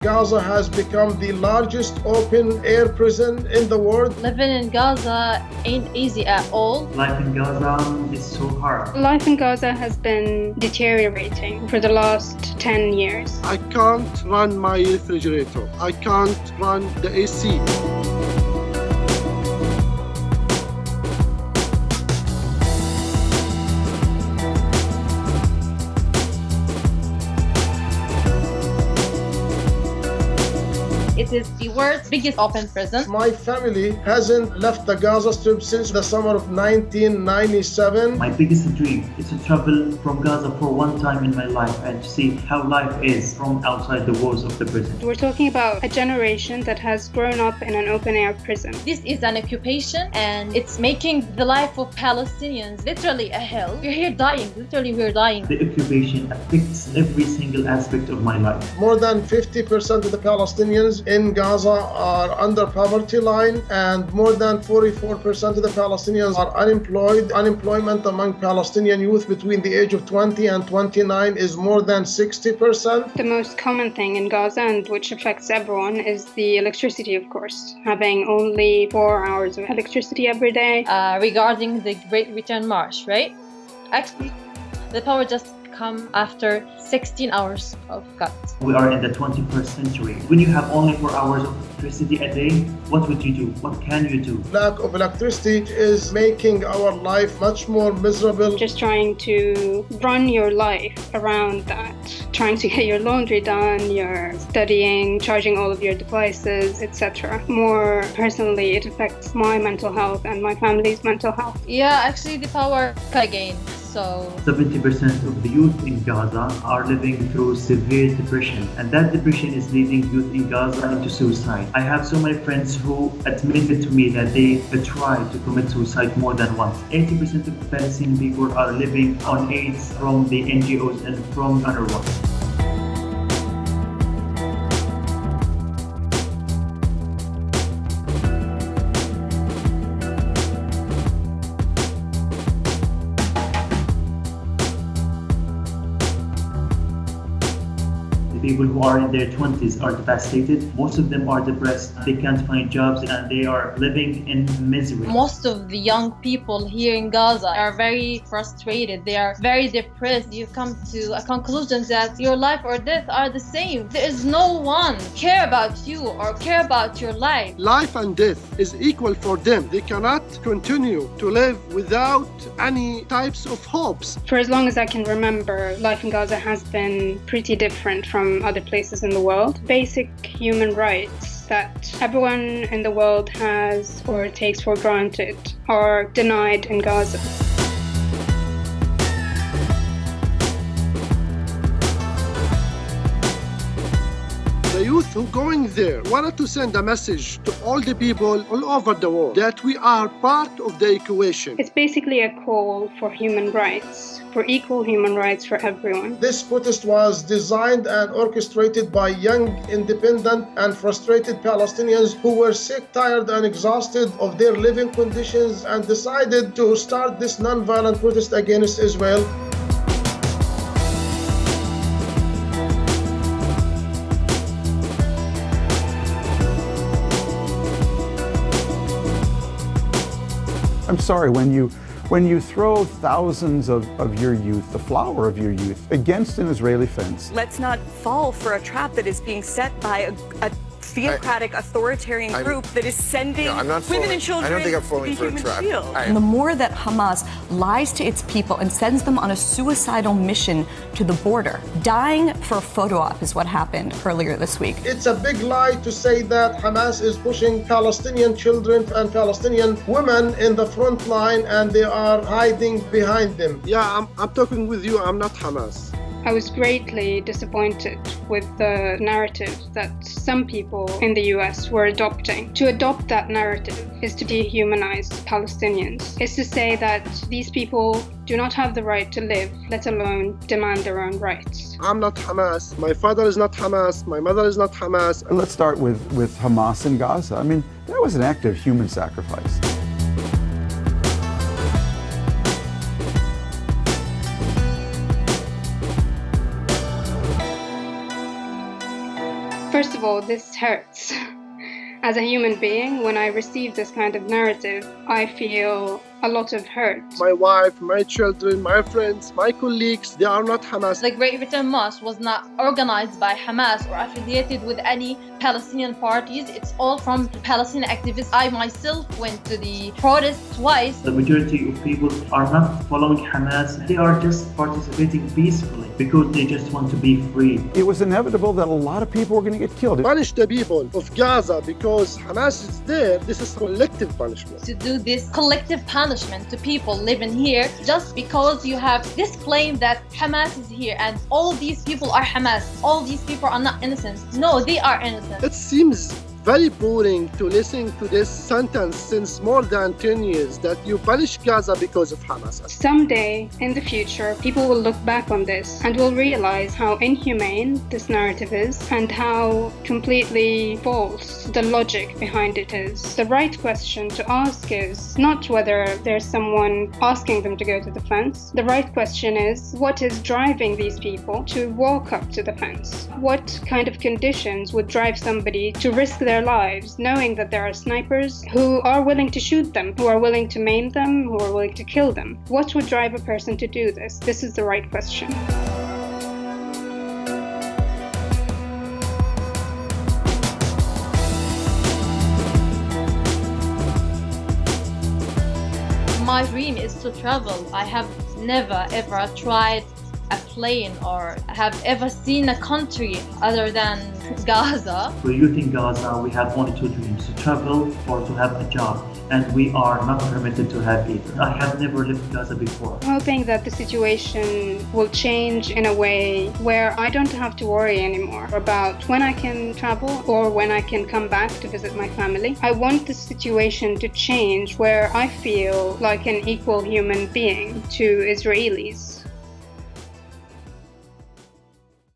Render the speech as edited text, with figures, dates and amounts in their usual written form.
Gaza has become the largest open-air prison in the world. Living in Gaza ain't easy at all. Life in Gaza is so hard. Life in Gaza has been deteriorating for the last 10 years. I can't run my refrigerator. I can't run the AC. It is the world's biggest open prison. My family hasn't left the Gaza Strip since the summer of 1997. My biggest dream is to travel from Gaza for one time in my life and to see how life is from outside the walls of the prison. We're talking about a generation that has grown up in an open-air prison. This is an occupation and it's making the life of Palestinians literally a hell. We're here dying, literally we're dying. The occupation affects every single aspect of my life. More than 50% of the Palestinians in Gaza are under poverty line, and more than 44% of the Palestinians are unemployed. Unemployment among Palestinian youth between the age of 20 and 29 is more than 60%. The most common thing in Gaza, and which affects everyone, is the electricity, of course. Having only 4 hours of electricity every day. Regarding the Great Return March, right? Actually, the power just come after 16 hours of cut. We are in the 21st century. When you have only 4 hours of electricity a day, what would you do? What can you do? Lack of electricity is making our life much more miserable. Just trying to run your life around that. Trying to get your laundry done, your studying, charging all of your devices, etc. More personally, it affects my mental health and my family's mental health. Yeah, actually the power cut again. So 70% of the youth in Gaza are living through severe depression, and that depression is leading youth in Gaza into suicide. I have so many friends who admitted to me that they tried to commit suicide more than once. 80% of the Palestinian people are living on aid from the NGOs and from UNRWA. People who are in their 20s are devastated. Most of them are depressed. They can't find jobs and they are living in misery. Most of the young people here in Gaza are very frustrated. They are very depressed. You come to a conclusion that your life or death are the same. There is no one care about you or care about your life. Life and death is equal for them. They cannot continue to live without any types of hopes. For as long as I can remember, life in Gaza has been pretty different from other places in the world. Basic human rights that everyone in the world has or takes for granted are denied in Gaza. The youth who going there wanted to send a message to all the people all over the world that we are part of the equation. It's basically a call for human rights, for equal human rights for everyone. This protest was designed and orchestrated by young, independent and frustrated Palestinians who were sick, tired and exhausted of their living conditions and decided to start this non-violent protest against Israel. I'm sorry, when you throw thousands of your youth, the flower of your youth, against an Israeli fence. Let's not fall for a trap that is being set by a theocratic, authoritarian group that is sending women and children I don't think I'm falling to for a human trap. shield. And the more that Hamas lies to its people and sends them on a suicidal mission to the border, dying for a photo op is what happened earlier this week. It's a big lie to say that Hamas is pushing Palestinian children and Palestinian women in the front line and they are hiding behind them. Yeah, I'm talking with you. I'm not Hamas. I was greatly disappointed with the narrative that some people in the US were adopting. To adopt that narrative is to dehumanize Palestinians. It's to say that these people do not have the right to live, let alone demand their own rights. I'm not Hamas. My father is not Hamas. My mother is not Hamas. Let's start with Hamas in Gaza. I mean, that was an act of human sacrifice. First of all, this hurts. As a human being, when I receive this kind of narrative, I feel a lot of hurt. My wife, my children, my friends, my colleagues, they are not Hamas. The Great Britain March was not organized by Hamas or affiliated with any Palestinian parties. It's all from Palestinian activists. I myself went to the protest twice. The majority of people are not following Hamas. They are just participating peacefully because they just want to be free. It was inevitable that a lot of people were going to get killed. Punish the people of Gaza because Hamas is there. This is collective punishment. To do this collective punishment to people living here just because you have this claim that Hamas is here and all these people are Hamas. All these people are not innocent. No, they are innocent. It seems very boring to listen to this sentence since more than 10 years that you punish Gaza because of Hamas. Someday in the future, people will look back on this and will realize how inhumane this narrative is and how completely false the logic behind it is. The right question to ask is not whether there's someone asking them to go to the fence. The right question is, what is driving these people to walk up to the fence? What kind of conditions would drive somebody to risk their lives, knowing that there are snipers who are willing to shoot them, who are willing to maim them, who are willing to kill them? What would drive a person to do this? This is the right question. My dream is to travel. I have never ever tried a plane or have ever seen a country other than Gaza. For youth in Gaza, we have only two dreams: to travel or to have a job, and we are not permitted to have either. I have never lived Gaza before. I'm hoping that the situation will change in a way where I don't have to worry anymore about when I can travel or when I can come back to visit my family. I want the situation to change where I feel like an equal human being to Israelis.